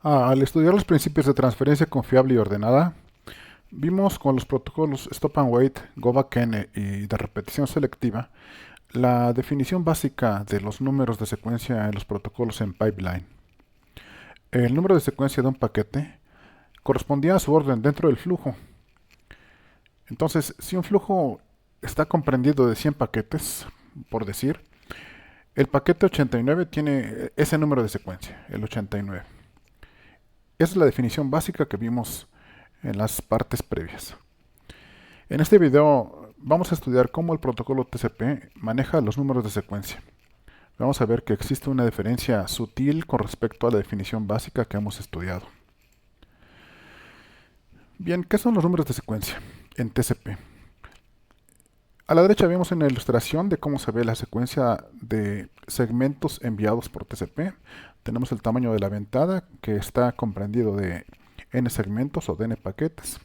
Al estudiar los principios de transferencia confiable y ordenada, vimos con los protocolos Stop and Wait, Go Back N y de repetición selectiva la definición básica de los números de secuencia en los protocolos en pipeline. El número de secuencia de un paquete correspondía a su orden dentro del flujo. Entonces, si un flujo está comprendido de 100 paquetes, por decir, el paquete 89 tiene ese número de secuencia, el 89. Esa es la definición básica que vimos en las partes previas. En este video vamos a estudiar cómo el protocolo TCP maneja los números de secuencia. Vamos a ver que existe una diferencia sutil con respecto a la definición básica que hemos estudiado. Bien, ¿qué son los números de secuencia en TCP? A la derecha vemos una ilustración de cómo se ve la secuencia de segmentos enviados por TCP. Tenemos el tamaño de la ventada, que está comprendido de n segmentos o de n paquetes.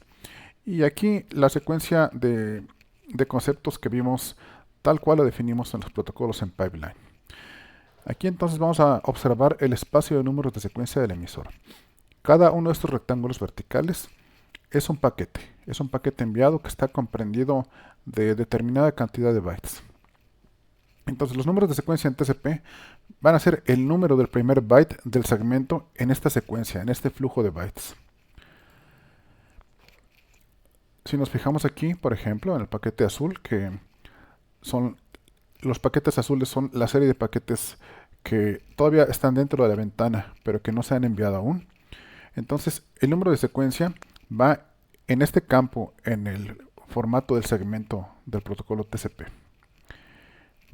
Y aquí la secuencia de conceptos que vimos tal cual lo definimos en los protocolos en pipeline. Aquí entonces vamos a observar el espacio de números de secuencia del emisor. Cada uno de estos rectángulos verticales es un paquete enviado que está comprendido de determinada cantidad de bytes. Entonces los números de secuencia en TCP van a ser el número del primer byte del segmento en esta secuencia, en este flujo de bytes. Si nos fijamos aquí, por ejemplo, en el paquete azul, que son los paquetes azules son la serie de paquetes que todavía están dentro de la ventana, pero que no se han enviado aún. Entonces, el número de secuencia va en este campo, en el formato del segmento del protocolo TCP.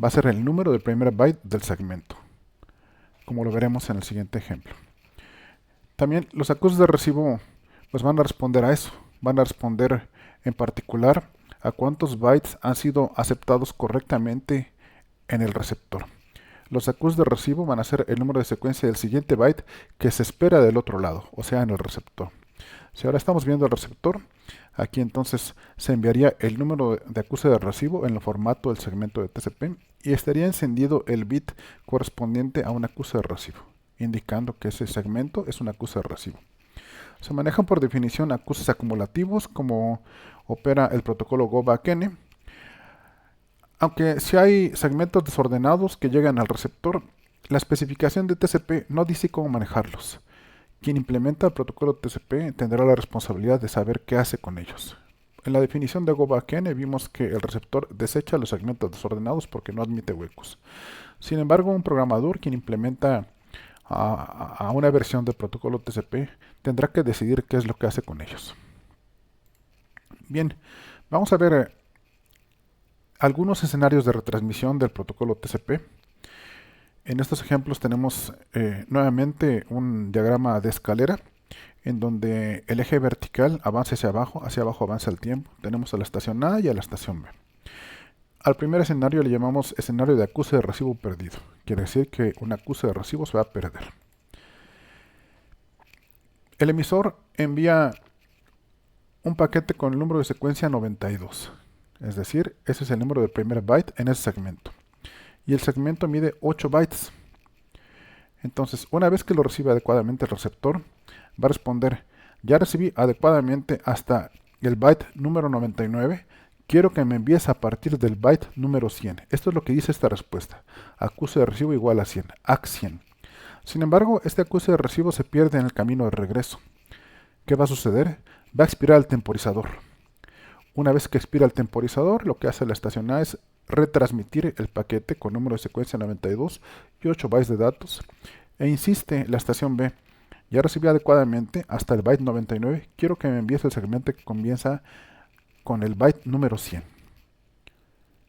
Va a ser el número del primer byte del segmento, como lo veremos en el siguiente ejemplo. También los acusos de recibo pues van a responder a eso. Van a responder en particular a cuántos bytes han sido aceptados correctamente en el receptor. Los acusos de recibo van a ser el número de secuencia del siguiente byte que se espera del otro lado, o sea, en el receptor. Si ahora estamos viendo el receptor, aquí entonces se enviaría el número de acuse de recibo en el formato del segmento de TCP y estaría encendido el bit correspondiente a un acuse de recibo, indicando que ese segmento es un acuse de recibo. Se manejan por definición acuses acumulativos, como opera el protocolo Go Back N. Aunque si hay segmentos desordenados que llegan al receptor, la especificación de TCP no dice cómo manejarlos. Quien implementa el protocolo TCP tendrá la responsabilidad de saber qué hace con ellos. En la definición de Go Back N vimos que el receptor desecha los segmentos desordenados porque no admite huecos. Sin embargo, un programador quien implementa a una versión del protocolo TCP tendrá que decidir qué es lo que hace con ellos. Bien, vamos a ver algunos escenarios de retransmisión del protocolo TCP. En estos ejemplos tenemos nuevamente un diagrama de escalera en donde el eje vertical avanza hacia abajo avanza el tiempo. Tenemos a la estación A y a la estación B. Al primer escenario le llamamos escenario de acuse de recibo perdido. Quiere decir que un acuse de recibo se va a perder. El emisor envía un paquete con el número de secuencia 92. Es decir, ese es el número del primer byte en ese segmento. Y el segmento mide 8 bytes. Entonces, una vez que lo recibe adecuadamente el receptor, va a responder: ya recibí adecuadamente hasta el byte número 99. Quiero que me envíes a partir del byte número 100. Esto es lo que dice esta respuesta. Acuse de recibo igual a 100. AC 100. Sin embargo, este acuse de recibo se pierde en el camino de regreso. ¿Qué va a suceder? Va a expirar el temporizador. Una vez que expira el temporizador, lo que hace la estación A es retransmitir el paquete con número de secuencia 92 y 8 bytes de datos. E insiste la estación B: ya recibí adecuadamente hasta el byte 99. Quiero que me envíes el segmento que comienza con el byte número 100.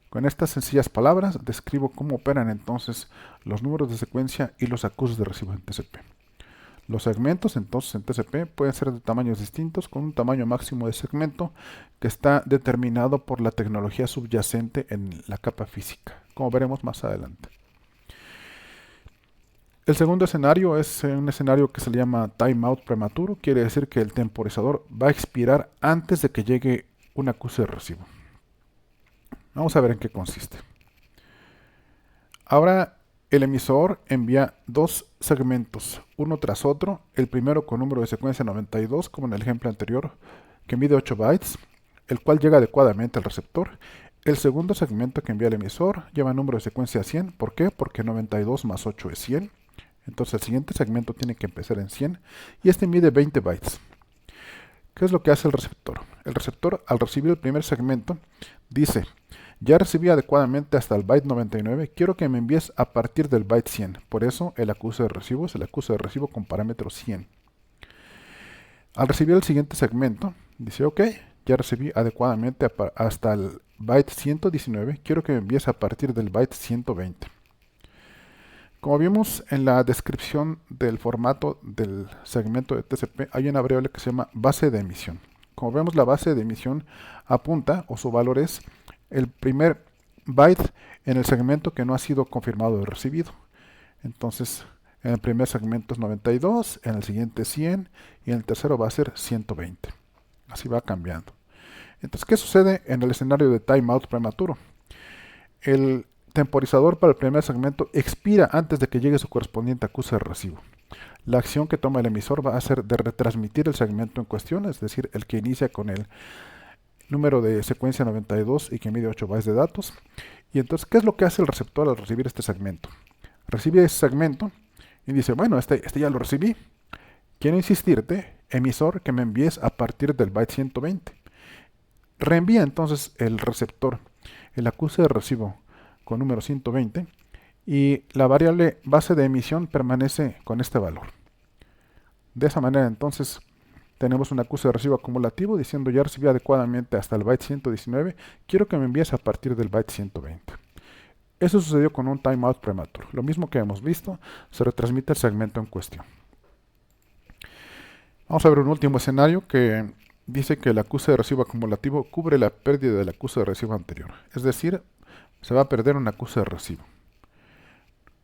Con estas sencillas palabras describo cómo operan entonces los números de secuencia y los acuses de recibo en TCP. Los segmentos entonces en TCP pueden ser de tamaños distintos, con un tamaño máximo de segmento que está determinado por la tecnología subyacente en la capa física, como veremos más adelante. El segundo escenario es un escenario que se le llama timeout prematuro. Quiere decir que el temporizador va a expirar antes de que llegue un acuse de recibo. Vamos a ver en qué consiste. Ahora El emisor envía dos segmentos, uno tras otro, el primero con número de secuencia 92, como en el ejemplo anterior, que mide 8 bytes, el cual llega adecuadamente al receptor. El segundo segmento que envía el emisor lleva número de secuencia 100. ¿Por qué? Porque 92 más 8 es 100. Entonces el siguiente segmento tiene que empezar en 100 y este mide 20 bytes. ¿Qué es lo que hace el receptor? El receptor, al recibir el primer segmento, dice: ya recibí adecuadamente hasta el byte 99, quiero que me envíes a partir del byte 100. Por eso el acuse de recibo es el acuse de recibo con parámetro 100. Al recibir el siguiente segmento, dice: ok, ya recibí adecuadamente hasta el byte 119, quiero que me envíes a partir del byte 120. Como vimos en la descripción del formato del segmento de TCP, hay una variable que se llama base de emisión. Como vemos, la base de emisión apunta, o su valor es, el primer byte en el segmento que no ha sido confirmado de recibido. Entonces, en el primer segmento es 92, en el siguiente 100 y en el tercero va a ser 120. Así va cambiando. Entonces, ¿qué sucede en el escenario de timeout prematuro? El temporizador para el primer segmento expira antes de que llegue su correspondiente acuse de recibo. La acción que toma el emisor va a ser de retransmitir el segmento en cuestión, es decir, el que inicia con el número de secuencia 92 y que mide 8 bytes de datos. Y entonces, ¿qué es lo que hace el receptor al recibir este segmento? Recibe ese segmento y dice: bueno, este ya lo recibí. Quiero insistirte, emisor, que me envíes a partir del byte 120. Reenvía entonces el receptor el acuse de recibo con número 120 y la variable base de emisión permanece con este valor. De esa manera entonces tenemos un acuse de recibo acumulativo diciendo: ya recibí adecuadamente hasta el byte 119, quiero que me envíes a partir del byte 120. Eso sucedió con un timeout prematuro. Lo mismo que hemos visto, se retransmite el segmento en cuestión. Vamos a ver un último escenario que dice que el acuse de recibo acumulativo cubre la pérdida del acuse de recibo anterior. Es decir, se va a perder un acuse de recibo.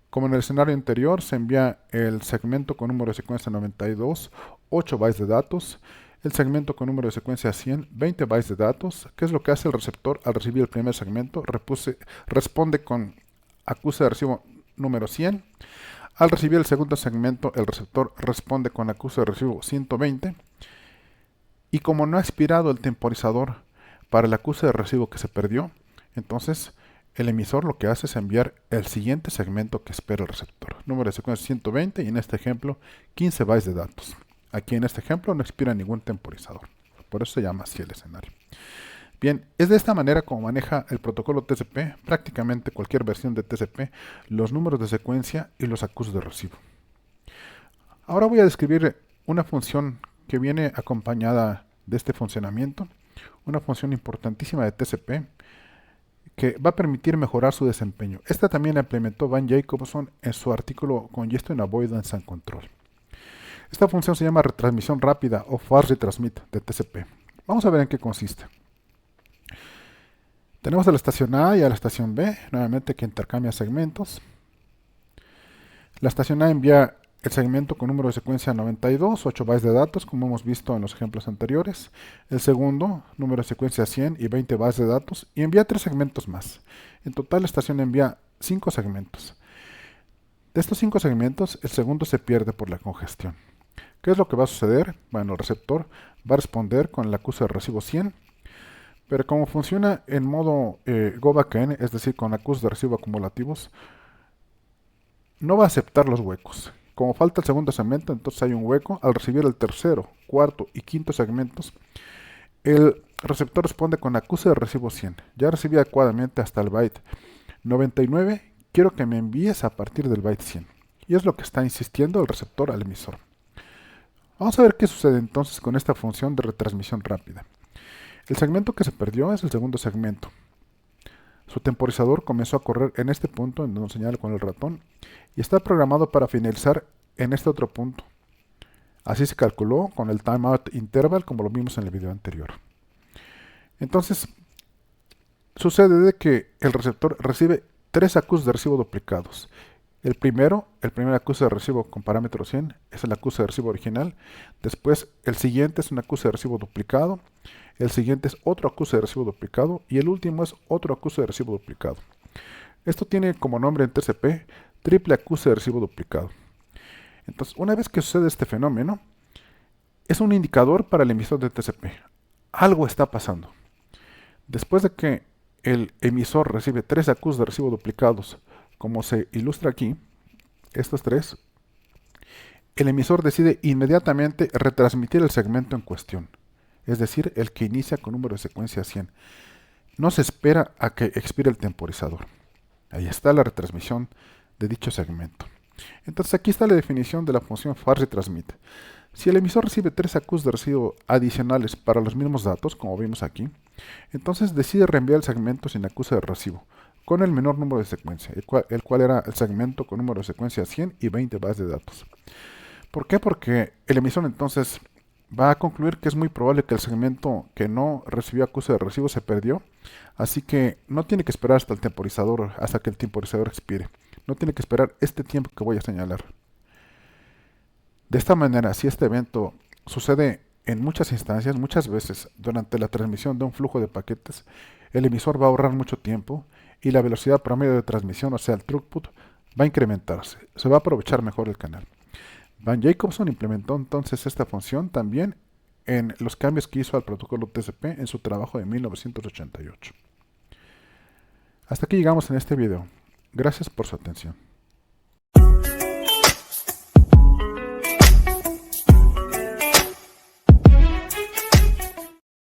Como en el escenario anterior, se envía el segmento con número de secuencia 92, 8 bytes de datos, el segmento con número de secuencia 100, 20 bytes de datos. ¿Qué es lo que hace el receptor al recibir el primer segmento? Responde con acuse de recibo número 100. Al recibir el segundo segmento, el receptor responde con acuse de recibo 120. Y como no ha expirado el temporizador para el acuse de recibo que se perdió, entonces el emisor lo que hace es enviar el siguiente segmento que espera el receptor. Número de secuencia 120 y en este ejemplo 15 bytes de datos. Aquí en este ejemplo no expira ningún temporizador. Por eso se llama así el escenario. Bien, es de esta manera como maneja el protocolo TCP, prácticamente cualquier versión de TCP, los números de secuencia y los acuses de recibo. Ahora voy a describir una función que viene acompañada de este funcionamiento, una función importantísima de TCP que va a permitir mejorar su desempeño. Esta también la implementó Van Jacobson en su artículo Congestion Avoidance and Control. Esta función se llama retransmisión rápida o fast retransmit de TCP. Vamos a ver en qué consiste. Tenemos a la estación A y a la estación B, nuevamente, que intercambian segmentos. La estación A envía el segmento con número de secuencia 92, 8 bytes de datos, como hemos visto en los ejemplos anteriores. El segundo, número de secuencia 100 y 20 bytes de datos, y envía 3 segmentos más. En total, la estación envía 5 segmentos. De estos 5 segmentos, el segundo se pierde por la congestión. ¿Qué es lo que va a suceder? Bueno, el receptor va a responder con el acuse de recibo 100, pero como funciona en modo go back n, es decir, con acuses de recibo acumulativos, no va a aceptar los huecos. Como falta el segundo segmento, entonces hay un hueco. Al recibir el tercero, cuarto y quinto segmentos, el receptor responde con acuse de recibo 100. Ya recibí adecuadamente hasta el byte 99, quiero que me envíes a partir del byte 100. Y es lo que está insistiendo el receptor al emisor. Vamos a ver qué sucede entonces con esta función de retransmisión rápida. El segmento que se perdió es el segundo segmento. Su temporizador comenzó a correr en este punto, en donde señala con el ratón, y está programado para finalizar en este otro punto. Así se calculó con el timeout interval, como lo vimos en el video anterior. Entonces, sucede de que el receptor recibe 3 acuses de recibo duplicados. El primer acuse de recibo con parámetro 100 es el acuse de recibo original. Después, el siguiente es un acuse de recibo duplicado. El siguiente es otro acuse de recibo duplicado. Y el último es otro acuse de recibo duplicado. Esto tiene como nombre en TCP triple acuse de recibo duplicado. Entonces, una vez que sucede este fenómeno, es un indicador para el emisor de TCP. Algo está pasando. Después de que el emisor recibe 3 acuses de recibo duplicados, como se ilustra aquí, estos 3, el emisor decide inmediatamente retransmitir el segmento en cuestión, es decir, el que inicia con número de secuencia 100. No se espera a que expire el temporizador. Ahí está la retransmisión de dicho segmento. Entonces aquí está la definición de la función far retransmit. Si el emisor recibe 3 acuses de recibo adicionales para los mismos datos, como vimos aquí, entonces decide reenviar el segmento sin acuse de recibo, con el menor número de secuencia, el cual era el segmento con número de secuencia 100 y 20 bases de datos. ¿Por qué? Porque el emisor entonces va a concluir que es muy probable que el segmento que no recibió acuse de recibo se perdió, así que no tiene que esperar hasta que el temporizador expire. No tiene que esperar este tiempo que voy a señalar. De esta manera, si este evento sucede en muchas instancias, muchas veces durante la transmisión de un flujo de paquetes, el emisor va a ahorrar mucho tiempo y la velocidad promedio de transmisión, o sea, el throughput, va a incrementarse. Se va a aprovechar mejor el canal. Van Jacobson implementó entonces esta función también en los cambios que hizo al protocolo TCP en su trabajo de 1988. Hasta aquí llegamos en este video. Gracias por su atención.